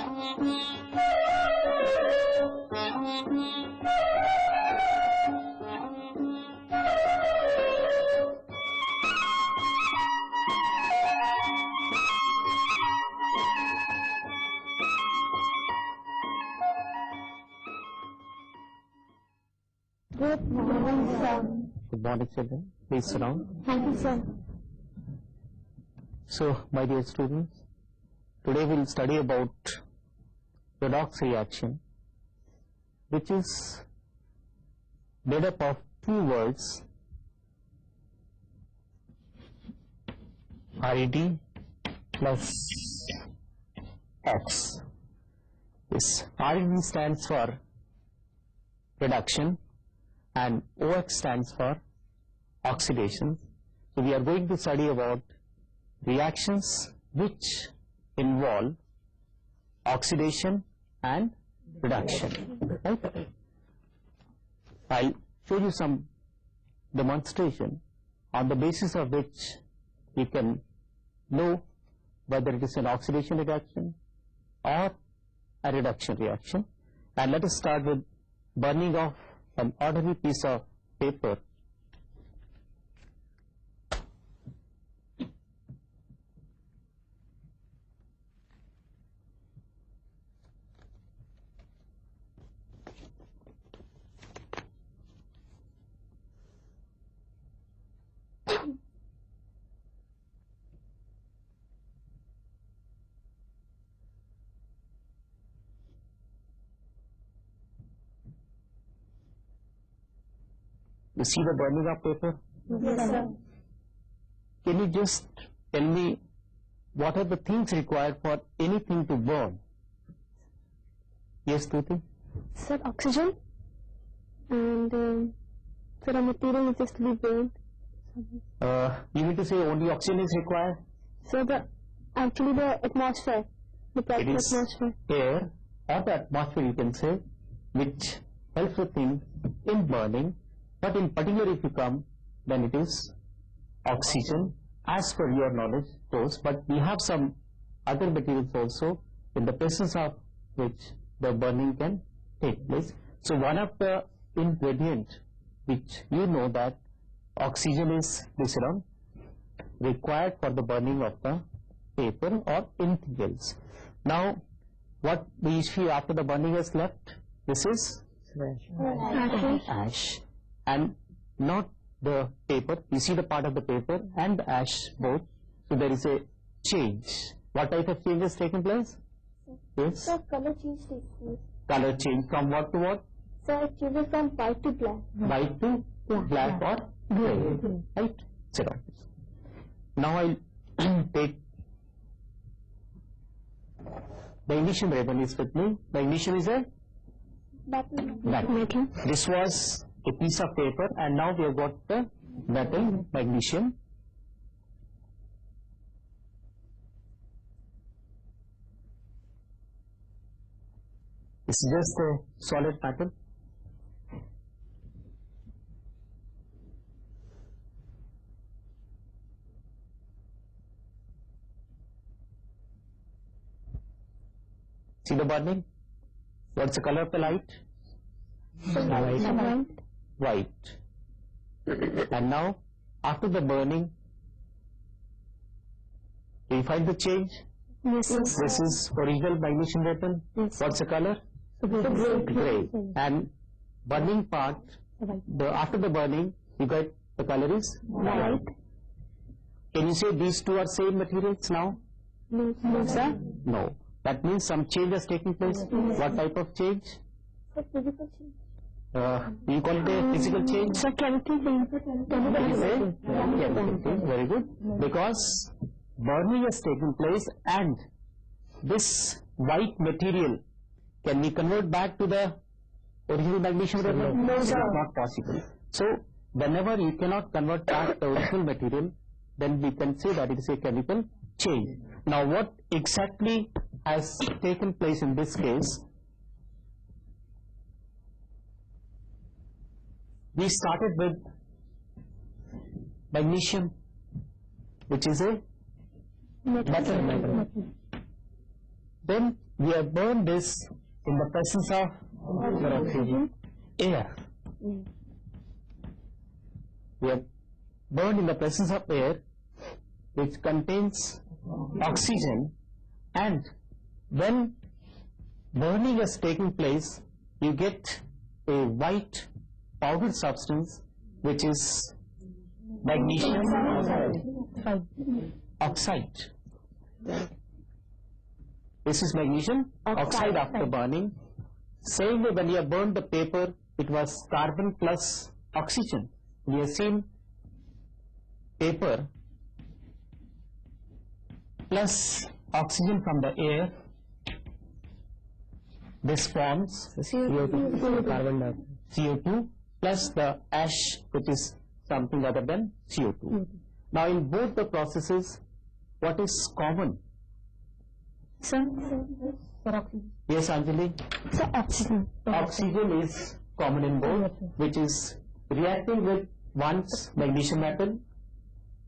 Good morning, sir. Good morning, children. Please sit down. Thank you, sir. So, my dear students, today we will study about redox reaction, which is made up of two words, RED plus X. This RED stands for reduction and OX stands for oxidation. So we are going to study about reactions which involve oxidation and reduction. Right? I'll show you some demonstration on the basis of which we can know whether it is an oxidation reaction or a reduction reaction. And let us start with burning of an ordinary piece of paper. You see the burning of paper? Yes, sir. Can you just tell me what are the things required for anything to burn? Yes, Tuti? Sir, oxygen and sir, a material which is to be burned. You mean to say only oxygen is required? So actually the atmosphere, the It proper is atmosphere. air or the atmosphere, you can say, which helps the thing in burning. But in particular, if you come, then it is oxygen, as per your knowledge goes. But we have some other materials also, in the presence of which the burning can take place. So one of the ingredients which you know that oxygen is glycerin required for the burning of the paper or anything else. Now, what the issue after the burning is left? This is ash. And not the paper. You see the part of the paper and the ash both. So there is a change. What type of change has taken place? Yes. Sir, color change takes place. Color change from what to what? Sir, it changes from white to black. White to black or gray. Right? Sit down. Now I'll take magnesium ribbon is with me. Magnesium is a Metal. This was a piece of paper and now we have got the metal magnesium. It's just a solid metal. See the burning? What's the color of the light? White. And now, after the burning, do you find the change? Yes, sir. This is original magnesium metal. Yes. What's the color? Gray. And burning part, after the burning, you get the color is white. Can you say these two are same materials now? No, sir. No. That means some change has taken place. What type of change? Sir, physical change. You call it a physical change? Sir, chemical change. Chemical change, very good. Because burning has taken place and this white material, can we convert back to the original magnesium? No, sir. Not possible. So, whenever you cannot convert back the original material, then we can say that it is a chemical change. Now, what exactly has taken place in this case? We started with magnesium, which is a metal. Then we have burned this in the presence of oxygen, air. We have burned in the presence of air which contains oxygen, and when burning is taking place, you get a white powdered substance which is magnesium oxide. This is magnesium oxide after burning. Same way, when you have burned the paper, it was carbon plus oxygen. We have seen paper plus oxygen from the air. This forms CO2, carbon dioxide, CO2 plus the ash, which is something other than CO2. Now, in both the processes, what is common? Sir, oxygen. Yes, Anjali? Sir, oxygen. Oxygen is common in both, which is reacting with one's magnesium metal,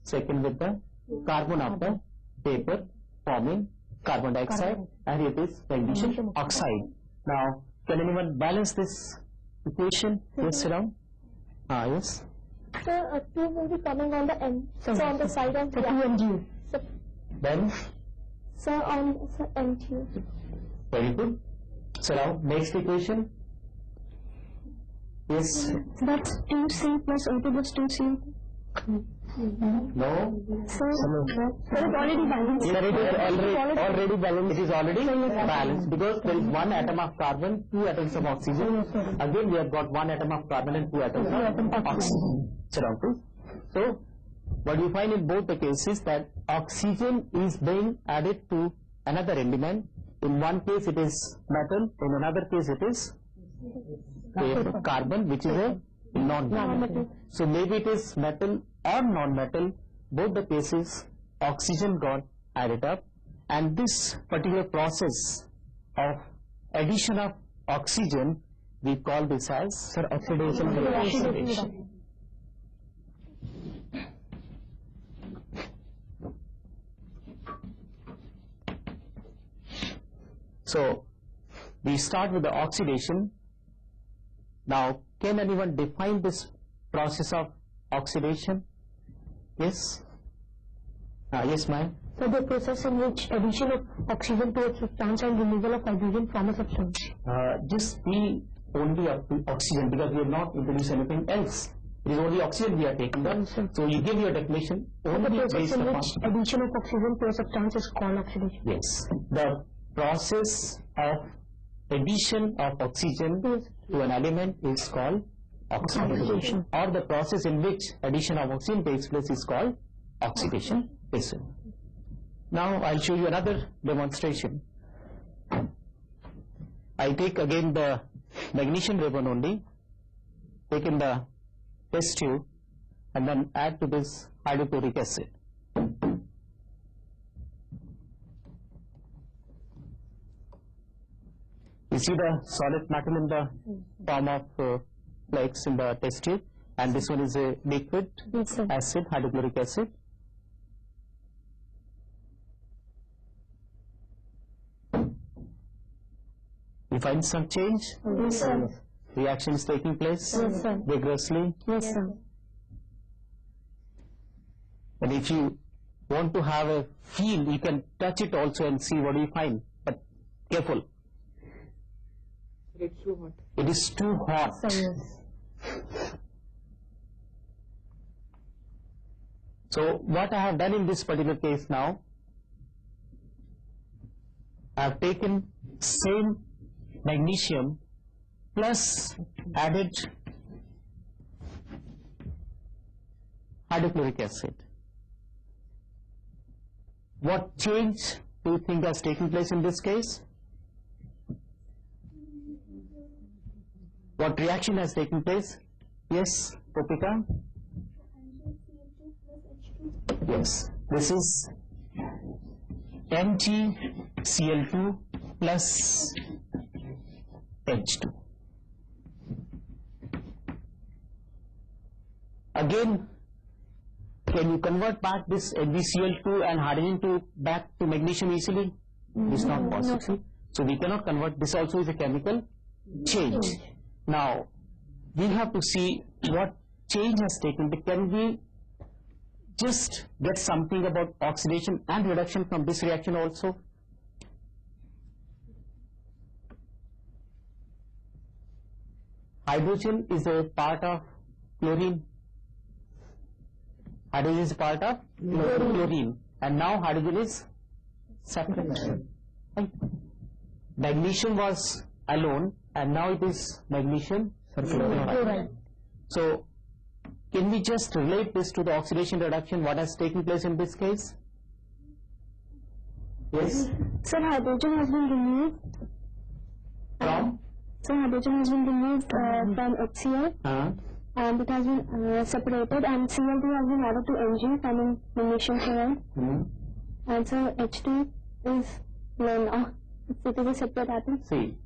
second with the carbon of the paper, forming carbon dioxide, and it is magnesium oxide. Now, can anyone balance this equation? Yes, Ram? Yes. Sir, 2 will be coming on the end. So on the side of the 2 and G. Then? Sir, on N2. Very good. So now, next equation. Yes. That's 2C plus O2 plus 2C. No. Sir, it's already balanced. It is already balanced. It is already balanced because there is 1 atom of carbon, 2 atoms of oxygen. Again, we have got 1 atom of carbon and 2 atoms of oxygen. So, what you find in both the cases that oxygen is being added to another element. In one case it is metal, in another case it is carbon, which is a non-metal. So maybe it is metal or non-metal, both the cases oxygen got added up, and this particular process of addition of oxygen, we call this as oxidation. So, we start with the oxidation. Now, can anyone define this process of oxidation? Yes? Yes, ma'am. So the process in which addition of oxygen to a substance and removal of hydrogen from a substance. Just be only up to oxygen, because we have not introduced anything else. It is only oxygen we are taking up. So you give your definition only the process based in upon. which addition of oxygen to a substance is called oxidation. Yes. The process of addition of oxygen to an element is called oxidation. Or the process in which addition of oxygen takes place is called oxidation. Now I'll show you another demonstration. I'll take again the magnesium ribbon only, take in the test tube, and then add to this hydrochloric acid. You see the solid metal in the form of flakes in the test tube, and this one is a liquid acid, hydrochloric acid. You find some change? Yes, sir. Reaction is taking place vigorously. Yes, sir. And if you want to have a feel, you can touch it also and see what you find. But careful. It's too hot. It is too hot. So what I have done in this particular case now, I have taken same magnesium plus added hydrochloric acid. What change do you think has taken place in this case? What reaction has taken place? Yes, Popika? Yes, this is MgCl2 plus H2. Again, can you convert back this MgCl2 and hydrogen back to magnesium easily? It's not possible. So we cannot convert, this also is a chemical change. Now, we have to see what change has taken place. Can we just get something about oxidation and reduction from this reaction also? Hydrogen is a part of chlorine. Hydrogen is a part of chlorine. And now hydrogen is separate. Right? Magnesium was alone and now it is magnesium sulfide. So, can we just relate this to the oxidation reduction, what has taken place in this case? Yes? Sir, hydrogen has been removed. From? So hydrogen has been removed from HCl and it has been separated, and Cl2 has been added to Mg forming magnesium chloride. And so H2 is now. It is a separate atom. See,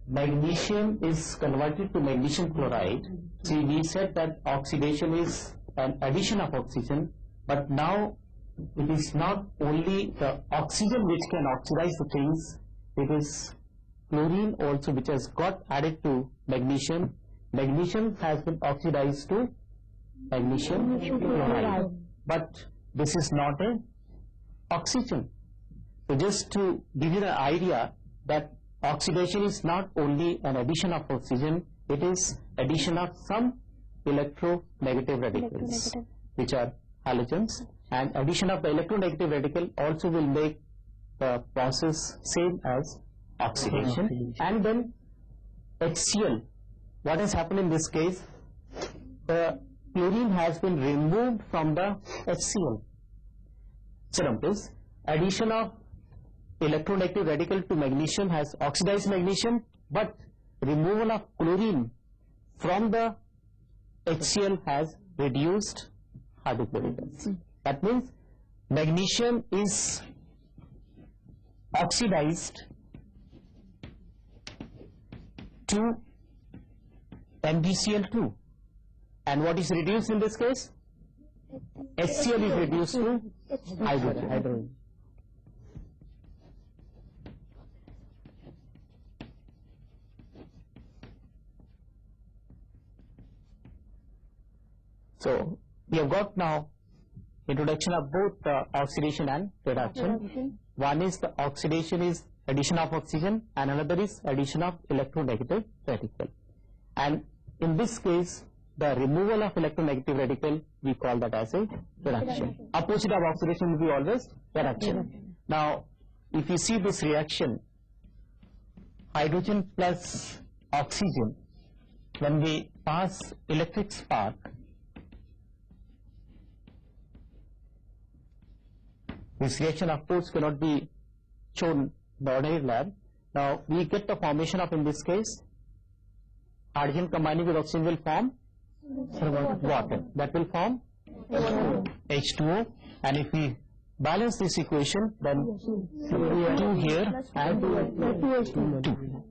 magnesium is converted to magnesium chloride. See, we said that oxidation is an addition of oxygen, but now it is not only the oxygen which can oxidize the things, it is chlorine also which has got added to magnesium. Magnesium has been oxidized to magnesium chloride, but this is not an oxygen. So just to give you the idea that oxidation is not only an addition of oxygen, it is addition of some electronegative radicals, which are halogens, and addition of the electronegative radical also will make the process same as oxidation. And then HCl, what has happened in this case, the chlorine has been removed from the HCl. Serum is addition of electronegative radical to magnesium has oxidized magnesium, but removal of chlorine from the HCl has reduced hydrochloric acid. That means magnesium is oxidized to MgCl2, and what is reduced in this case? HCl is reduced to hydrogen. So, we have got now introduction of both oxidation and reduction. One is the oxidation is addition of oxygen and another is addition of electronegative radical. And in this case, the removal of electronegative radical, we call that as a reduction. Opposite of oxidation will be always reduction. Now, if you see this reaction, hydrogen plus oxygen, when we pass electric spark, this reaction of course cannot be shown in the ordinary lab. Now we get the formation of, in this case, hydrogen combining with oxygen will form water. That will form H2O, and if we balance this equation, then 2 here and 2.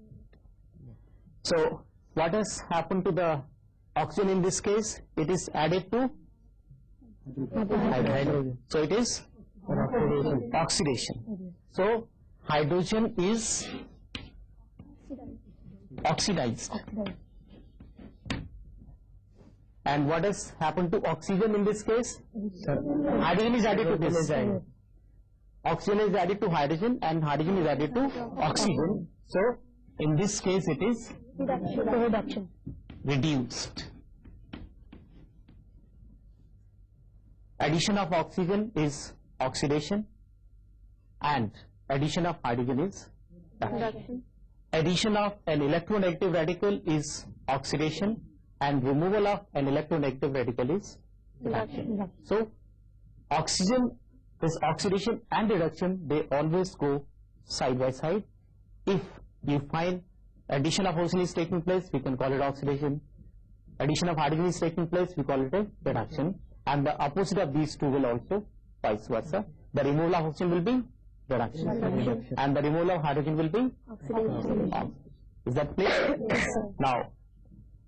So what has happened to the oxygen in this case? It is added to hydrogen. So it is oxidation. So hydrogen is oxidized. And what has happened to oxygen in this case? Hydrogen is added to this. Oxygen is added to hydrogen and hydrogen is added to oxygen. So in this case it is reduced. Addition of oxygen is oxidation and addition of hydrogen is reduction. Addition of an electronegative radical is oxidation and removal of an electronegative radical is reduction. So oxygen, this oxidation and reduction, they always go side by side. If you find addition of oxygen is taking place, we can call it oxidation. Addition of hydrogen is taking place, we call it a reduction. And the opposite of these two will also vice versa. The removal of oxygen will be reduction, and the removal of hydrogen will be oxidation. Is that clear? Now,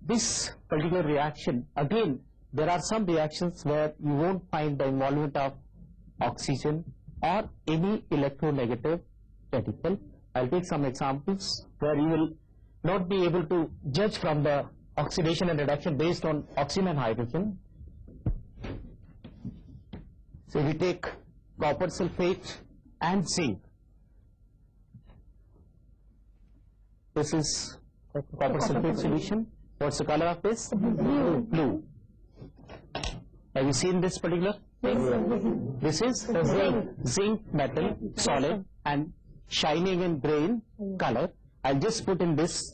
this particular reaction, again, there are some reactions where you won't find the involvement of oxygen or any electronegative radical, I'll take some examples where you will not be able to judge from the oxidation and reduction based on oxygen and hydrogen. So we take copper sulfate and zinc. This is copper sulfate solution. What's the color of this? Blue. Have you seen this particular thing? This is zinc metal, solid and shining in gray in color. I'll just put in this.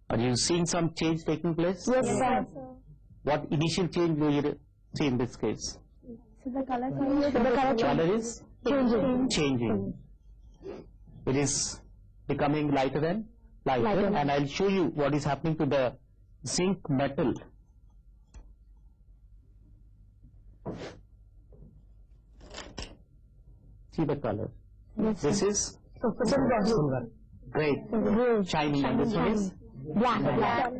Are you seeing some change taking place? Yes, sir. What initial change do you see in this case? So the color is changing. It is becoming lighter and lighter, and I'll show you what is happening to the zinc metal. See the color. Yes, this is gray, shining, and this one is black.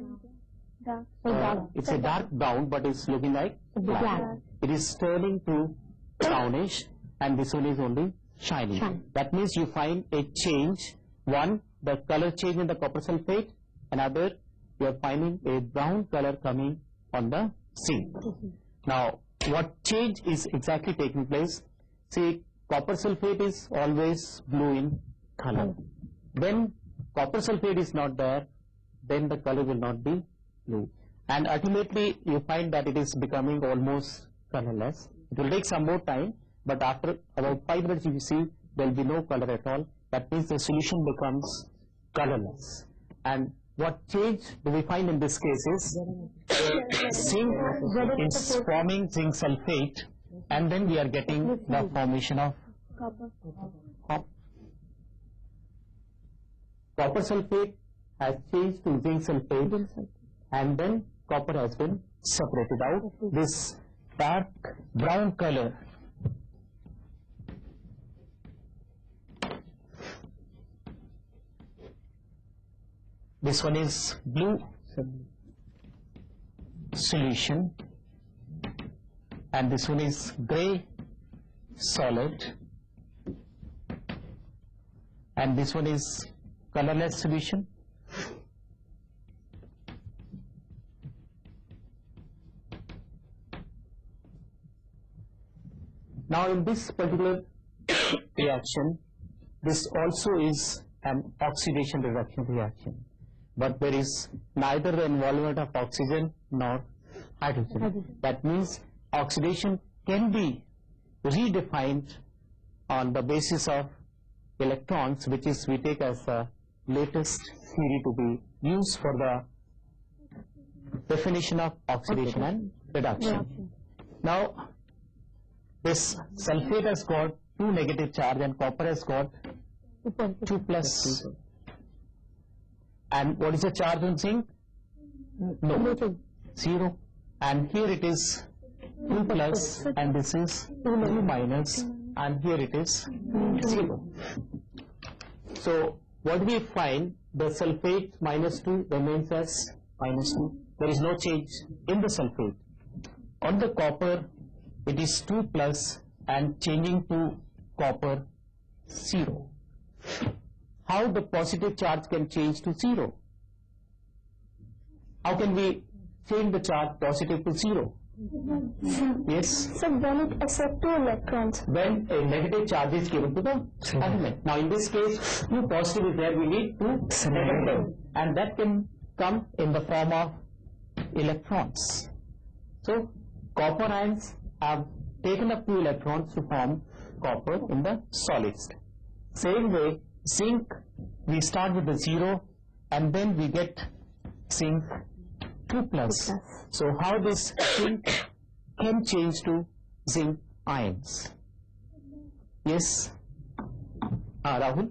it's a dark brown, but it's looking like black. It is turning to brownish, and this one is only shining. That means you find a change. One, the color change in the copper sulfate. Another, you are finding a brown color coming on the zinc. Now, what change is exactly taking place? See, copper sulfate is always blue in color. When copper sulfate is not there, then the color will not be blue. And ultimately, you find that it is becoming almost colorless. It will take some more time, but after about 5 minutes, you see there will be no color at all. That means the solution becomes colorless. And what change do we find in this case is zinc is forming zinc sulfate, and then we are getting the formation of copper. Copper sulfate has changed to zinc sulfate, and then copper has been separated out. This dark brown color this one is blue solution, and this one is gray solid, and this one is colorless solution. Now in this particular reaction, this also is an oxidation reduction reaction, but there is neither the involvement of oxygen nor hydrogen. That means oxidation can be redefined on the basis of electrons, which is we take as the latest theory to be used for the definition of oxidation and reduction. Now, this sulfate has got 2 negative charge and copper has got 2 plus. And what is the charge on zinc? No, 0. And here it is 2 plus, and this is 2 minus, and here it is 0. So what do we find? The sulfate minus 2 remains as minus 2. There is no change in the sulfate. On the copper, it is 2 plus and changing to copper 0. How the positive charge can change to 0? How can we change the charge positive to 0? Yes? So when it accepts 2 electrons. When a negative charge is given to the element. Now in this case, 2 positive is there, we need 2 negative. And that can come in the form of electrons. So copper ions have taken up 2 electrons to form copper in the solid state. Same way, zinc, we start with the 0 and then we get zinc 2+. So how this zinc can change to zinc ions? Yes? Rahul?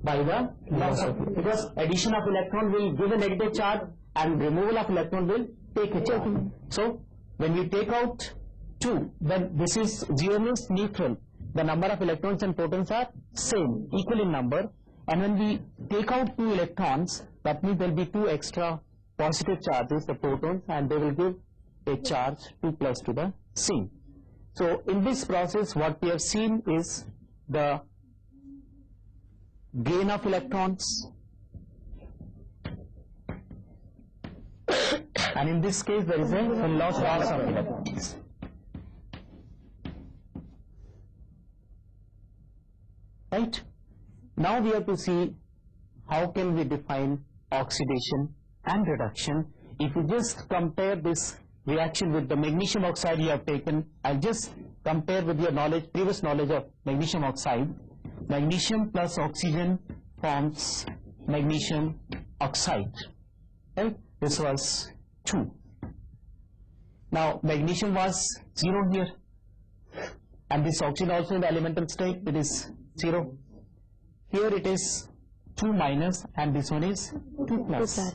By the loss of, because addition of electron will give a negative charge and removal of electron will take a charge. So when we take out 2, then this is 0 means neutral. The number of electrons and protons are same, equal in number, and when we take out 2 electrons, that means there will be 2 extra positive charges, the protons, and they will give a charge 2+ to the zinc. So in this process what we have seen is the gain of electrons, and in this case there is a loss of electrons. Right? Now we have to see how can we define oxidation and reduction. If you just compare this reaction with the magnesium oxide you have taken, I'll just compare with your knowledge, previous knowledge of magnesium oxide. Magnesium plus oxygen forms magnesium oxide. Right? This was 2. Now magnesium was 0 here, and this oxygen also in the elemental state, it is 0. Here it is 2-, and this one is 2+.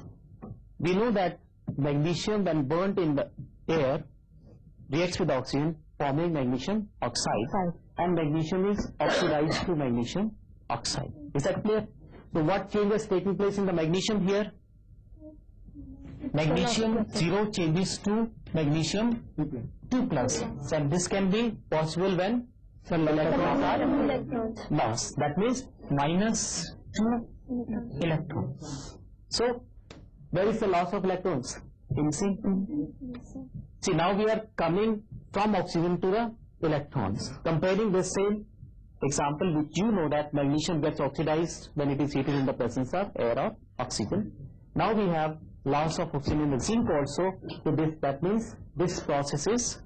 We know that magnesium when burnt in the air reacts with oxygen forming magnesium oxide, and magnesium is oxidized to magnesium oxide. Is that clear? So what change is taking place in the magnesium here? Magnesium 0 changes to magnesium 2+, and this can be possible when some electrons are lost. That means -2 electrons. So where is the loss of electrons? In zinc. See, now we are coming from oxygen to the electrons. Comparing the same example, which you know that magnesium gets oxidized when it is heated in the presence of air or oxygen. Now we have loss of oxygen in the zinc also. So this, that means this process is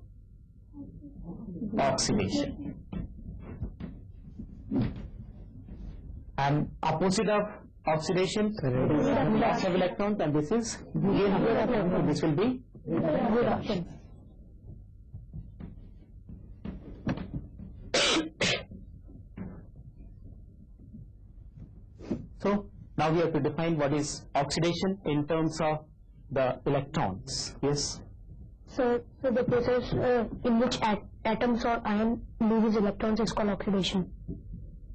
oxidation. And opposite of oxidation is loss of electrons, and this is gain of electrons. So this will be reduction. So now we have to define what is oxidation in terms of the electrons. Yes? So the process in which atoms or ion loses electrons is called oxidation.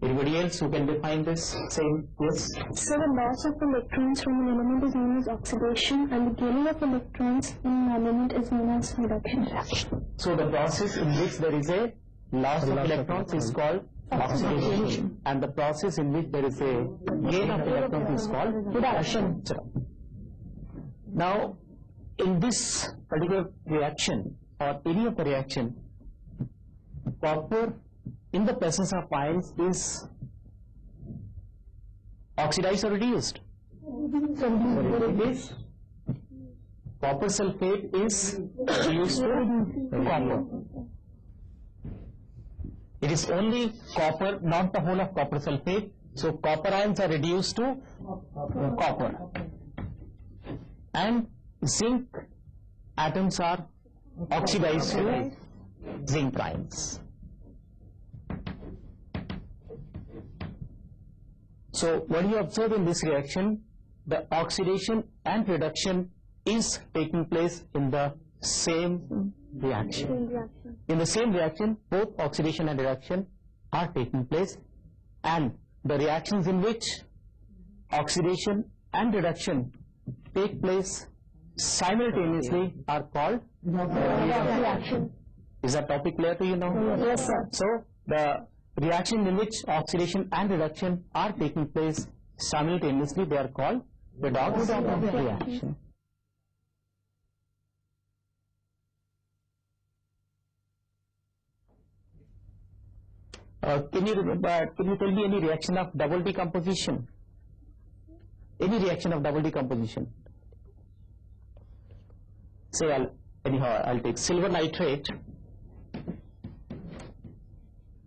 Anybody else who can define this? Same. Yes? So the loss of electrons from an element is known as oxidation, and the gaining of electrons in an element is known as reduction. So the process in which there is a loss of electrons is called oxidation, and the process in which there is a gain of electrons is called reduction. Now in this particular reaction or any of the reaction, copper in the presence of ions is oxidized or reduced? It is. Copper sulfate is reduced to copper. It is only copper, not the whole of copper sulfate. So copper ions are reduced to copper, and zinc atoms are oxidized to zinc ions. So what you observe in this reaction, the oxidation and reduction is taking place in the same reaction. In the same reaction, both oxidation and reduction are taking place, and the reactions in which oxidation and reduction take place simultaneously are called reaction. Is that topic clear to you now? Yes, sir. So the reaction in which oxidation and reduction are taking place simultaneously, they are called redox reaction. Can you tell me any reaction of double decomposition? Any reaction of double decomposition? Say I'll take silver nitrate.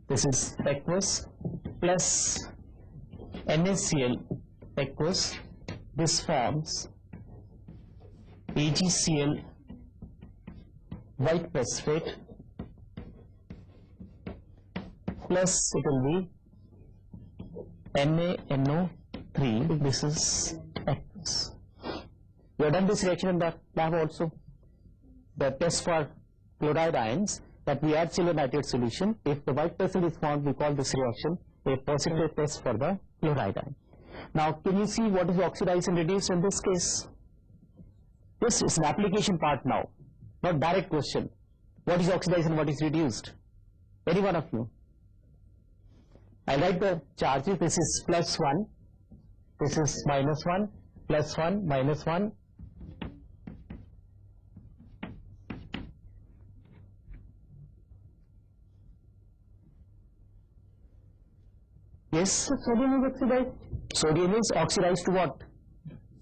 This is aqueous plus NaCl aqueous, this forms AgCl white precipitate plus it will be NaNO3. This is aqueous. You have done this reaction in the lab also. The test for chloride ions, that we add silver nitrate solution. If the white precipitate is found, we call this reaction a positive test for the chloride ion. Now, can you see what is oxidized and reduced in this case? This is an application part now, not direct question. What is oxidized and what is reduced? Any one of you? I write the charges. This is +1, this is -1, +1, -1. Yes? So sodium is oxidized. Sodium is oxidized to what?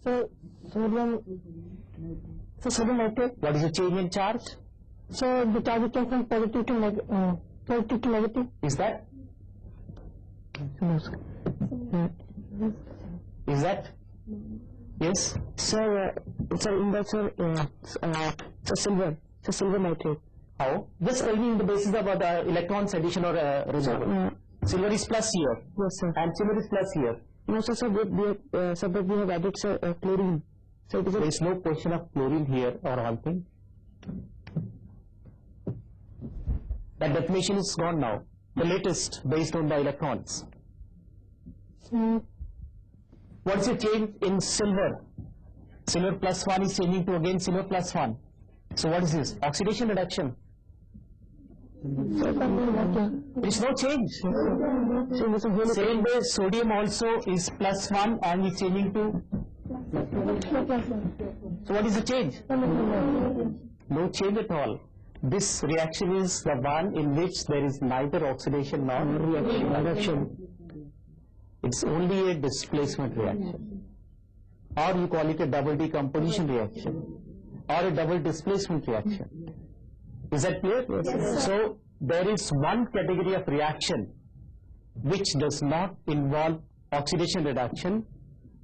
So sodium nitrate. What is the change in charge? So the charge came from positive to negative. Is that? Is that? Yes? So in that silver nitrate. How? Just tell me in the basis of electrons addition or removal. Silver is plus here. Yes, sir. And silver is plus here. No, sir, we have added chlorine. So there is no question of chlorine here or all thing. That definition is gone now. The latest based on the electrons. What is the change in silver? Silver +1 is changing to again silver +1. So what is this? Oxidation reduction. There is no change. Same way sodium also is +1 and is changing to. So what is the change? No change at all. This reaction is the one in which there is neither oxidation nor reaction. It's only a displacement reaction. Or you call it a double decomposition reaction or a double displacement reaction. Is that clear? Yes. So there is one category of reaction which does not involve oxidation reduction,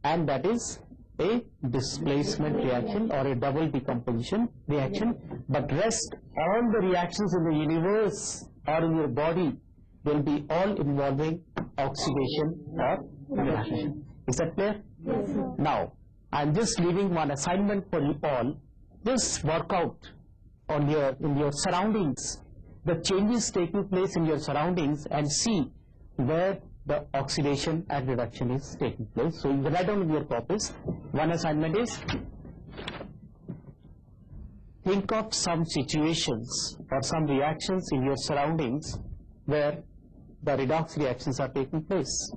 and that is a displacement reaction or a double decomposition reaction. But rest all the reactions in the universe or in your body will be all involving oxidation or reduction. Is that clear? Yes, sir. Now, I'm just leaving one assignment for you all. Just work out on in your surroundings, the changes taking place in your surroundings, and see where the oxidation and reduction is taking place. So you can write down in your copies. One assignment is, think of some situations or some reactions in your surroundings where the redox reactions are taking place.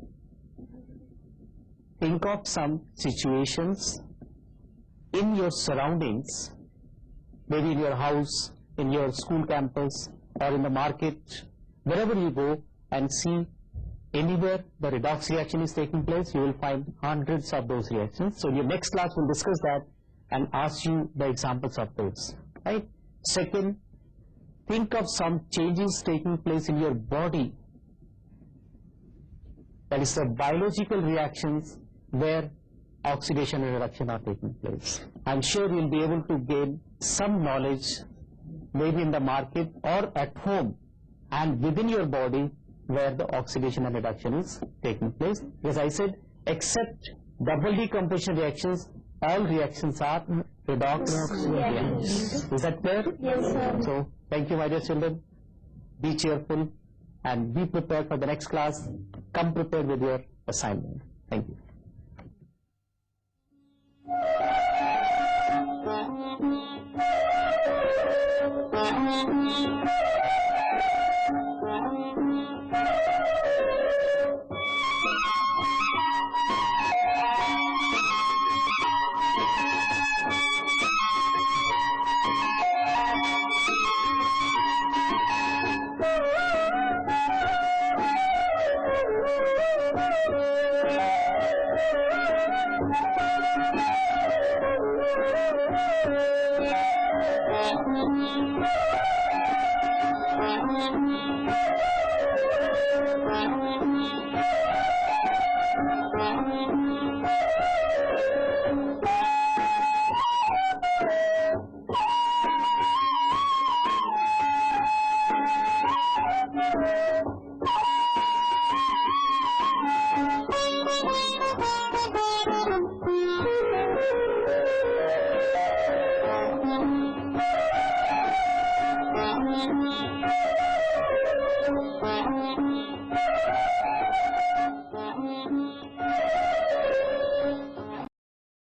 Think of some situations in your surroundings, maybe in your house, in your school campus, or in the market, wherever you go, and see anywhere the redox reaction is taking place. You will find hundreds of those reactions. So in your next class we'll discuss that and ask you the examples of those. Right? Second, think of some changes taking place in your body. That is the biological reactions where oxidation and reduction are taking place. I'm sure you'll be able to gain some knowledge maybe in the market or at home and within your body where the oxidation and reduction is taking place. As I said, except double decomposition reactions, all reactions are redox reactions. Is that clear? Yes, sir. So, thank you, my dear children. Be cheerful and be prepared for the next class. Come prepared with your assignment. Thank you.